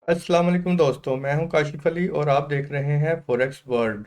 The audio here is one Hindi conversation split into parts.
अस्सलाम वालेकुम दोस्तों, मैं हूं काशिफ अली और आप देख रहे हैं फॉरेक्स वर्ल्ड।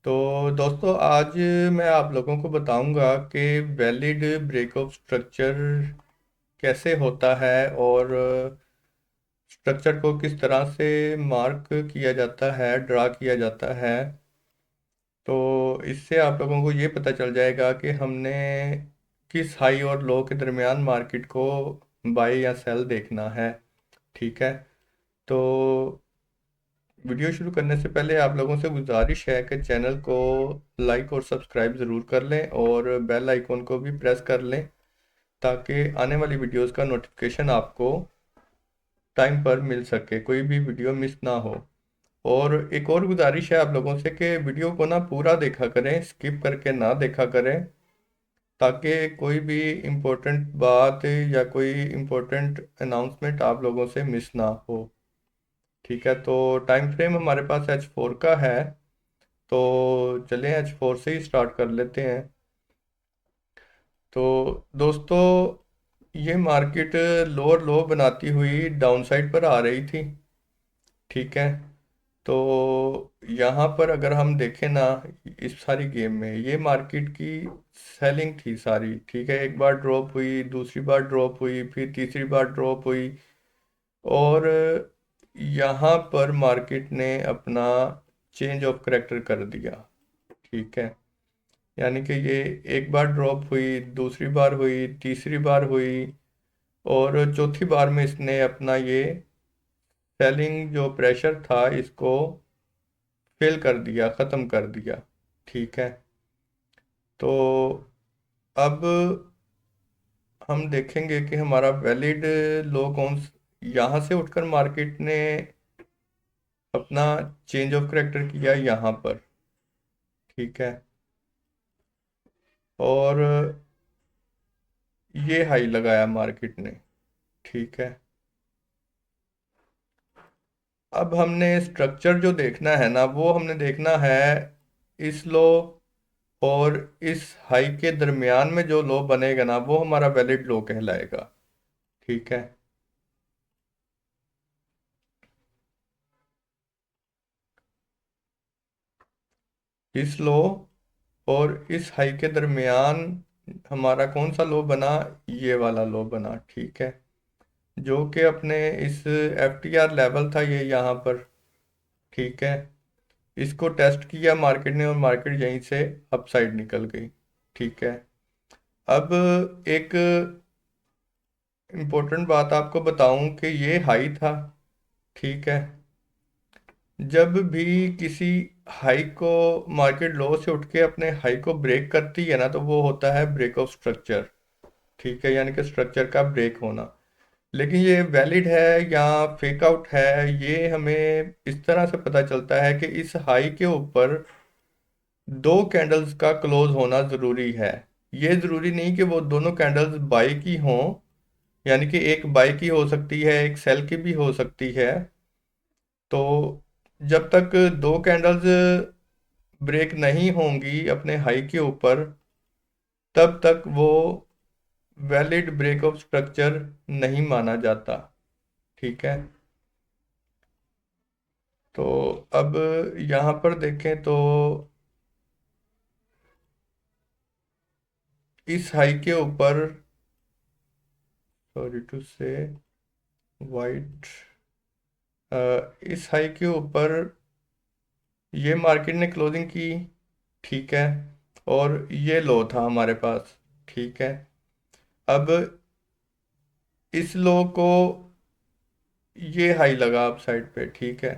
तो दोस्तों, आज मैं आप लोगों को बताऊंगा कि वैलिड ब्रेकअप स्ट्रक्चर कैसे होता है और स्ट्रक्चर को किस तरह से मार्क किया जाता है, ड्रा किया जाता है। तो इससे आप लोगों को ये पता चल जाएगा कि हमने किस हाई और लो के दरमियान मार्केट को बाय या सेल देखना है। ठीक है। तो वीडियो शुरू करने से पहले आप लोगों से गुजारिश है कि चैनल को लाइक और सब्सक्राइब ज़रूर कर लें और बेल आइकॉन को भी प्रेस कर लें ताकि आने वाली वीडियोस का नोटिफिकेशन आपको टाइम पर मिल सके, कोई भी वीडियो मिस ना हो। और एक और गुजारिश है आप लोगों से कि वीडियो को ना पूरा देखा करें, स्किप करके ना देखा करें, ताकि कोई भी इम्पोर्टेंट बात या कोई इम्पोर्टेंट अनाउंसमेंट आप लोगों से मिस ना हो। ठीक है। तो टाइम फ्रेम हमारे पास H4 का है। तो चलें H4 से ही स्टार्ट कर लेते हैं। तो दोस्तों, ये मार्केट लोअर लो बनाती हुई डाउन साइड पर आ रही थी। ठीक है। तो यहाँ पर अगर हम देखें ना, इस सारी गेम में ये मार्केट की सेलिंग थी सारी। ठीक है। एक बार ड्रॉप हुई, दूसरी बार ड्रॉप हुई, फिर तीसरी बार ड्रॉप हुई और यहाँ पर मार्केट ने अपना चेंज ऑफ करेक्टर कर दिया। ठीक है। यानी कि ये एक बार ड्रॉप हुई, दूसरी बार हुई, तीसरी बार हुई और चौथी बार में इसने अपना ये सेलिंग जो प्रेशर था इसको फेल कर दिया, ख़त्म कर दिया। ठीक है। तो अब हम देखेंगे कि हमारा वैलिड लो यहाँ से उठकर मार्केट ने अपना चेंज ऑफ करेक्टर किया यहाँ पर। ठीक है। और ये हाई लगाया मार्केट ने। ठीक है। अब हमने स्ट्रक्चर जो देखना है ना, वो हमने देखना है इस लो और इस हाई के दरमियान में जो लो बनेगा ना, वो हमारा वैलिड लो कहलाएगा। ठीक है। इस लो और इस हाई के दरमियान हमारा कौन सा लो बना? ये वाला लो बना। ठीक है। जो कि अपने इस FTR लेवल था ये यहाँ पर। ठीक है। इसको टेस्ट किया मार्केट ने और मार्केट यहीं से अपसाइड निकल गई। ठीक है। अब एक इम्पोर्टेंट बात आपको बताऊं कि ये हाई था। ठीक है। जब भी किसी हाई को मार्केट लो से उठ के अपने हाई को ब्रेक करती है ना, तो वो होता है ब्रेक ऑफ स्ट्रक्चर। ठीक है। यानी कि स्ट्रक्चर का ब्रेक होना। लेकिन ये वैलिड है या फेक आउट है, ये हमें इस तरह से पता चलता है कि इस हाई के ऊपर दो कैंडल्स का क्लोज होना ज़रूरी है। ये ज़रूरी नहीं कि वो दोनों कैंडल्स बाई की हों। यानी कि एक बाई की हो सकती है, एक सेल की भी हो सकती है। तो जब तक दो कैंडल्स ब्रेक नहीं होंगी अपने हाई के ऊपर, तब तक वो वैलिड ब्रेक ऑफ स्ट्रक्चर नहीं माना जाता। ठीक है। तो अब यहाँ पर देखें तो इस हाई के ऊपर, सॉरी टू से, वाइट, इस हाई के ऊपर ये मार्केट ने क्लोजिंग की। ठीक है। और ये लो था हमारे पास। ठीक है। अब इस लो को ये हाई लगा अप साइड पे। ठीक है।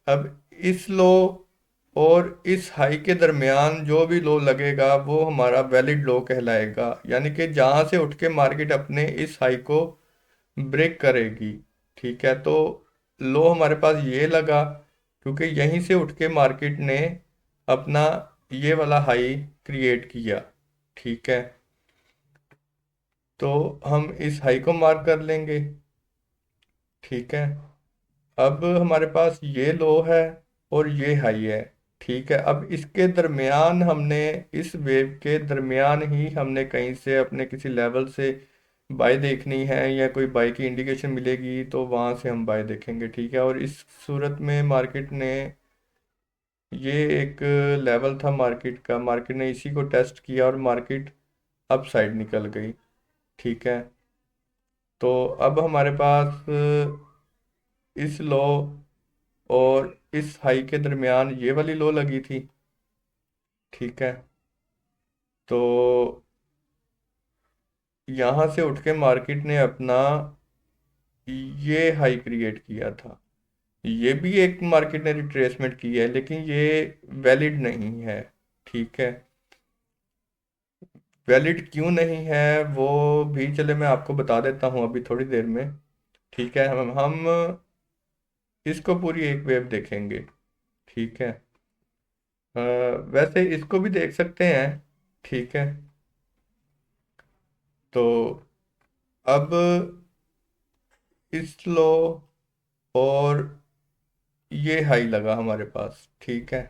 अब इस लो और इस हाई के दरमियान जो भी लो लगेगा वो हमारा वैलिड लो कहलाएगा। यानी कि जहां से उठ के मार्केट अपने इस हाई को ब्रेक करेगी। ठीक है। तो लो हमारे पास ये लगा क्योंकि यहीं से उठ के मार्केट ने अपना ये वाला हाई क्रिएट किया। ठीक है। तो हम इस हाई को मार्क कर लेंगे। ठीक है। अब हमारे पास ये लो है और ये हाई है। ठीक है। अब इसके दरमियान हमने, इस वेव के दरमियान ही हमने कहीं से अपने किसी लेवल से बाय देखनी है या कोई बाय की इंडिकेशन मिलेगी तो वहाँ से हम बाय देखेंगे, ठीक है। और इस सूरत में मार्केट ने, ये एक लेवल था मार्केट का, मार्केट ने इसी को टेस्ट किया और मार्केट अप साइड निकल गई, ठीक है। तो अब हमारे पास इस लो और इस हाई के दरमियान ये वाली लो लगी थी, ठीक है। तो यहाँ से उठ के मार्केट ने अपना ये हाई क्रिएट किया था। ये भी एक मार्केट ने रिट्रेसमेंट की है, लेकिन ये वैलिड नहीं है, ठीक है। वैलिड क्यों नहीं है वो भी चले मैं आपको बता देता हूँ अभी थोड़ी देर में, ठीक है। हम इसको पूरी एक वेव देखेंगे, ठीक है। वैसे इसको भी देख सकते हैं, ठीक है। तो अब इस लो और ये हाई लगा हमारे पास, ठीक है।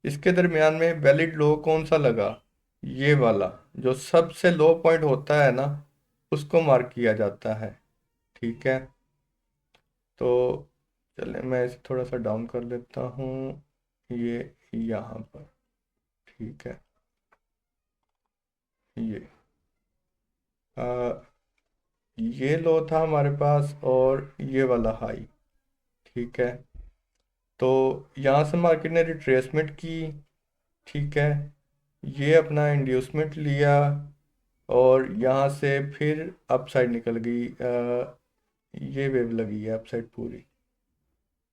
इसके दरमियान में वैलिड लो कौन सा लगा? ये वाला, जो सबसे लो पॉइंट होता है ना, उसको मार्क किया जाता है, ठीक है। तो चले मैं इसे थोड़ा सा डाउन कर लेता हूँ, ये यहाँ पर, ठीक है। ये आ, ये लो था हमारे पास और ये वाला हाई, ठीक है। तो यहाँ से मार्केट ने रिट्रेसमेंट की, ठीक है। ये अपना इंड्यूसमेंट लिया और यहाँ से फिर अप साइड निकल गई। ये वेव लगी है अप साइड पूरी,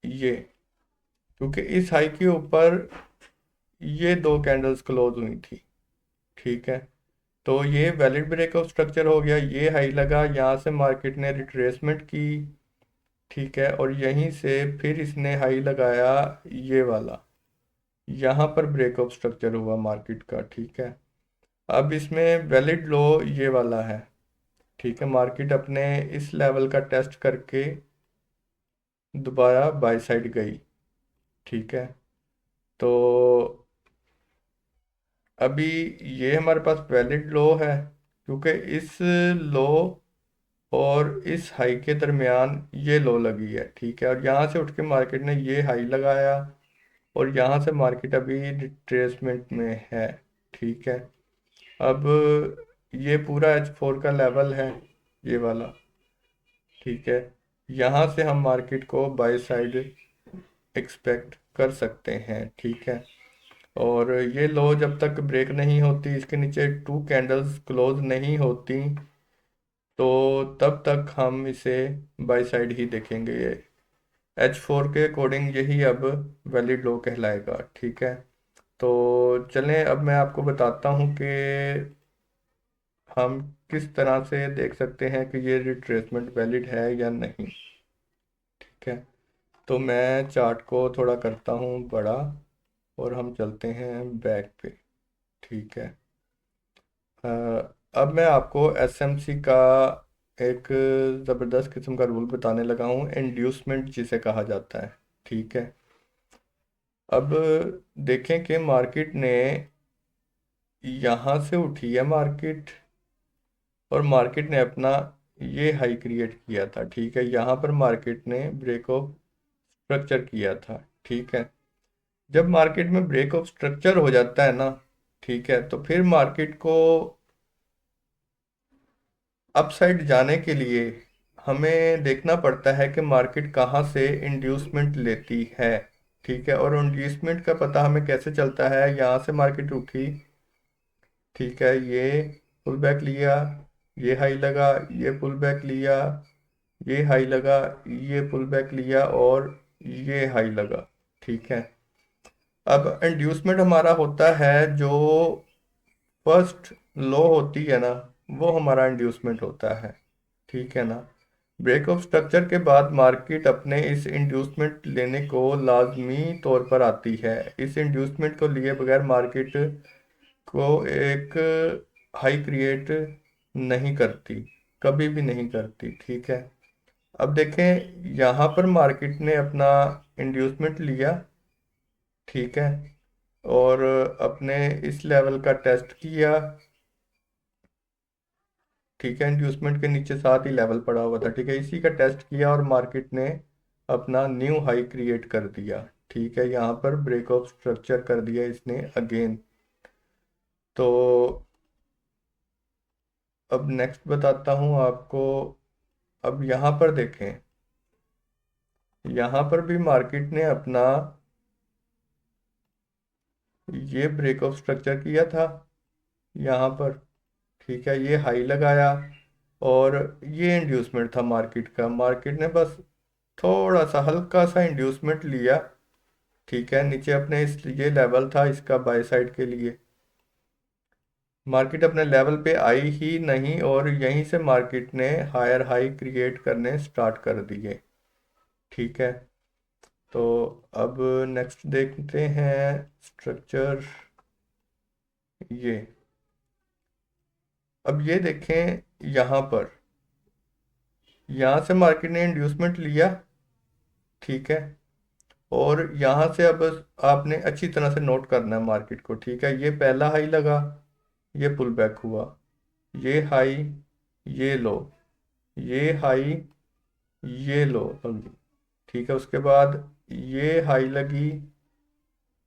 ये, क्योंकि इस हाई के ऊपर ये दो कैंडल्स क्लोज हुई थी, ठीक है। तो ये वैलिड ब्रेकआउट स्ट्रक्चर हो गया। ये हाई लगा, यहाँ से मार्केट ने रिट्रेसमेंट की, ठीक है। और यहीं से फिर इसने हाई लगाया ये वाला, यहाँ पर ब्रेकआउट स्ट्रक्चर हुआ मार्केट का, ठीक है। अब इसमें वैलिड लो ये वाला है, ठीक है। मार्केट अपने इस लेवल का टेस्ट करके दोबारा बाई साइड गई, ठीक है। तो अभी ये हमारे पास वैलिड लो है, क्योंकि इस लो और इस हाई के दरमियान ये लो लगी है, ठीक है। और यहाँ से उठ के मार्केट ने ये हाई लगाया और यहाँ से मार्केट अभी रिट्रेसमेंट में है, ठीक है। अब ये पूरा H4 का लेवल है, ये वाला, ठीक है। यहाँ से हम मार्केट को बाय साइड एक्सपेक्ट कर सकते हैं, ठीक है। और ये लो जब तक ब्रेक नहीं होती, इसके नीचे टू कैंडल्स क्लोज नहीं होती, तो तब तक हम इसे बाय साइड ही देखेंगे। ये H4 के अकॉर्डिंग यही अब वैलिड लो कहलाएगा, ठीक है। तो चलें अब मैं आपको बताता हूँ कि हम किस तरह से देख सकते हैं कि ये रिट्रेसमेंट वैलिड है या नहीं, ठीक है। तो मैं चार्ट को थोड़ा करता हूँ बड़ा और हम चलते हैं बैक पे, ठीक है। अ, अब मैं आपको एसएमसी का एक ज़बरदस्त किस्म का रूल बताने लगा हूँ, इंड्यूसमेंट जिसे कहा जाता है, ठीक है। अब देखें कि मार्केट ने यहाँ से उठी है मार्केट और मार्केट ने अपना ये हाई क्रिएट किया था, ठीक है। यहाँ पर मार्केट ने ब्रेक ऑफ स्ट्रक्चर किया था, ठीक है। जब मार्केट में ब्रेक ऑफ स्ट्रक्चर हो जाता है ना, ठीक है, तो फिर मार्केट को अपसाइड जाने के लिए हमें देखना पड़ता है कि मार्केट कहाँ से इंड्यूसमेंट लेती है, ठीक है। और इंड्यूसमेंट का पता हमें कैसे चलता है? यहाँ से मार्केट उठी, ठीक है, ये पुल बैक लिया, ये हाई लगा, ये पुल बैक लिया, ये हाई लगा, ये पुल बैक लिया और ये हाई लगा, ठीक है। अब इंड्यूसमेंट हमारा होता है जो फर्स्ट लो होती है ना, वो हमारा इंड्यूसमेंट होता है, ठीक है ना। ब्रेक ऑफ स्ट्रक्चर के बाद मार्केट अपने इस इंड्यूसमेंट लेने को लाजमी तौर पर आती है। इस इंड्यूसमेंट को लिए बगैर मार्केट को एक हाई क्रिएट नहीं करती, कभी भी नहीं करती, ठीक है। अब देखें, यहाँ पर मार्केट ने अपना इंड्यूसमेंट लिया, ठीक है, और अपने इस लेवल का टेस्ट किया, ठीक है, इंड्यूसमेंट के नीचे साथ ही लेवल पड़ा हुआ था। ठीक है, इसी का टेस्ट किया और मार्केट ने अपना न्यू हाई क्रिएट कर दिया। ठीक है, यहाँ पर ब्रेक ऑफ स्ट्रक्चर कर दिया इसने अगेन। तो अब नेक्स्ट बताता हूँ आपको। अब यहाँ पर देखें, यहाँ पर भी मार्केट ने अपना ये ब्रेक ऑफ स्ट्रक्चर किया था यहाँ पर। ठीक है, ये हाई लगाया और ये इंड्यूसमेंट था मार्केट का। मार्केट ने बस थोड़ा सा हल्का सा इंड्यूसमेंट लिया। ठीक है, नीचे अपने इस ये लेवल था इसका बाय साइड के लिए। मार्केट अपने लेवल पे आई ही नहीं और यहीं से मार्केट ने हायर हाई क्रिएट करने स्टार्ट कर दिए। ठीक है, तो अब नेक्स्ट देखते हैं स्ट्रक्चर ये। अब ये देखें, यहाँ पर यहाँ से मार्केट ने इंड्यूसमेंट लिया। ठीक है, और यहाँ से अब आपने अच्छी तरह से नोट करना है मार्केट को। ठीक है, ये पहला हाई लगा, ये पुल बैक हुआ, ये हाई, ये लो, ये हाई, ये लो लगी। ठीक है, उसके बाद ये हाई लगी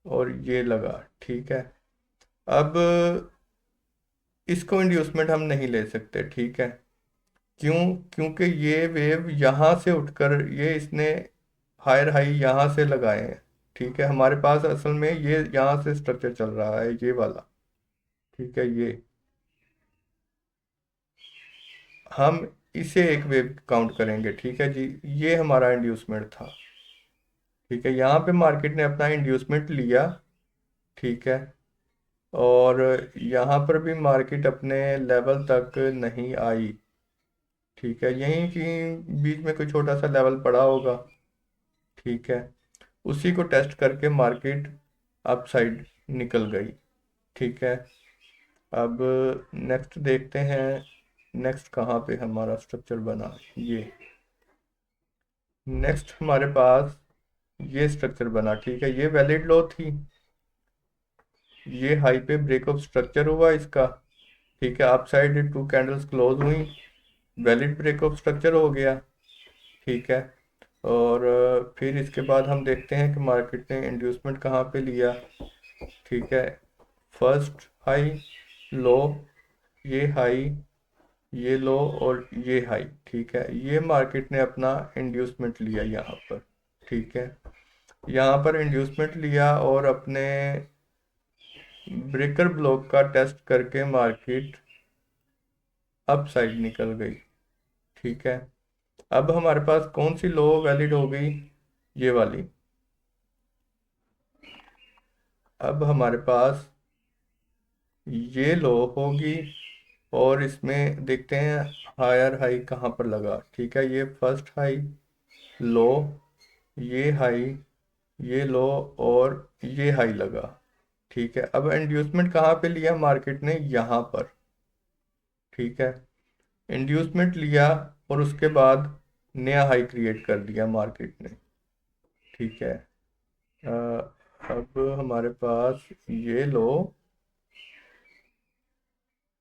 और ये लगा। ठीक है, अब इसको इंड्यूसमेंट हम नहीं ले सकते। ठीक है, क्यों? क्योंकि ये वेव यहाँ से उठकर ये इसने हायर हाई यहाँ से लगाए हैं। ठीक है, हमारे पास असल में ये यहाँ से स्ट्रक्चर चल रहा है, ये वाला। ठीक है, ये हम इसे एक वेव काउंट करेंगे। ठीक है जी, ये हमारा इंड्यूसमेंट था। ठीक है, यहाँ पे मार्केट ने अपना इंड्यूसमेंट लिया। ठीक है, और यहाँ पर भी मार्केट अपने लेवल तक नहीं आई। ठीक है, यहीं कि बीच में कोई छोटा सा लेवल पड़ा होगा। ठीक है, उसी को टेस्ट करके मार्केट अप साइड निकल गई। ठीक है, अब नेक्स्ट देखते हैं। नेक्स्ट कहाँ पे हमारा स्ट्रक्चर बना, ये नेक्स्ट हमारे पास ये स्ट्रक्चर बना। ठीक है, ये वैलिड लो थी, ये हाई पे ब्रेक ऑफ स्ट्रक्चर हुआ इसका। ठीक है, upside two candles close हुई, वैलिड ब्रेक ऑफ स्ट्रक्चर हो गया। ठीक है, और फिर इसके बाद हम देखते हैं कि मार्केट ने इंड्यूसमेंट कहाँ पे लिया। ठीक है, फर्स्ट हाई, लो, ये हाई, ये लो और ये हाई। ठीक है, ये मार्केट ने अपना इंड्यूसमेंट लिया यहाँ पर। ठीक है, यहाँ पर इंड्यूसमेंट लिया और अपने ब्रेकर ब्लॉक का टेस्ट करके मार्केट अप साइड निकल गई। ठीक है, अब हमारे पास कौन सी लो वैलिड हो गई, ये वाली। अब हमारे पास ये लो होगी और इसमें देखते हैं हायर हाई कहाँ पर लगा। ठीक है, ये फर्स्ट हाई, लो, ये हाई, ये लो और ये हाई लगा। ठीक है, अब इंड्यूसमेंट कहाँ पे लिया मार्केट ने, यहाँ पर। ठीक है, इंड्यूसमेंट लिया और उसके बाद नया हाई क्रिएट कर दिया मार्केट ने। ठीक है, अब हमारे पास ये लो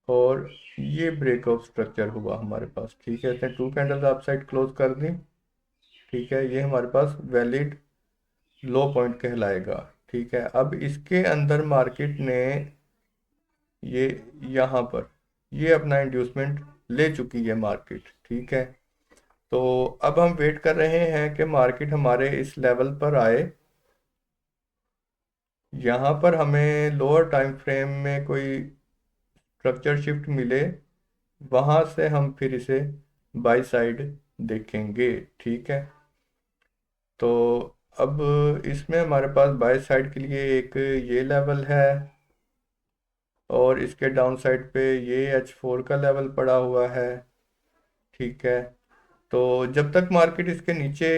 और ये ब्रेक ऑफ स्ट्रक्चर हुआ हमारे पास। ठीक है, इसने two candles upside close कर दी। ठीक है, ये हमारे पास वैलिड लो पॉइंट कहलाएगा। ठीक है, अब इसके अंदर मार्केट ने ये यहाँ पर ये अपना इंड्यूसमेंट ले चुकी है मार्केट। ठीक है, तो अब हम वेट कर रहे हैं कि मार्केट हमारे इस लेवल पर आए। यहाँ पर हमें लोअर टाइम फ्रेम में कोई स्ट्रक्चर शिफ्ट मिले, वहाँ से हम फिर इसे बाई साइड देखेंगे। ठीक है, तो अब इसमें हमारे पास बाई साइड के लिए एक ये लेवल है और इसके डाउन साइड पे ये H4 का लेवल पड़ा हुआ है। ठीक है, तो जब तक मार्केट इसके नीचे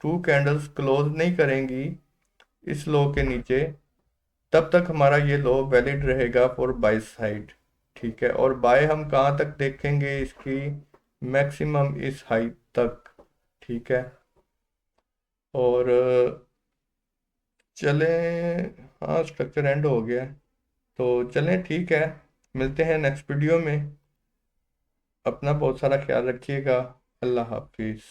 टू कैंडल्स क्लोज नहीं करेंगी इस लो के नीचे, तब तक हमारा ये लो वैलिड रहेगा फॉर बाय साइड। ठीक है, और बाय हम कहाँ तक देखेंगे इसकी, मैक्सिमम इस हाई तक। ठीक है, और चलें, हाँ स्ट्रक्चर एंड हो गया। तो चलें, ठीक है, मिलते हैं नेक्स्ट वीडियो में। अपना बहुत सारा ख्याल रखिएगा। अल्लाह हाफिज़।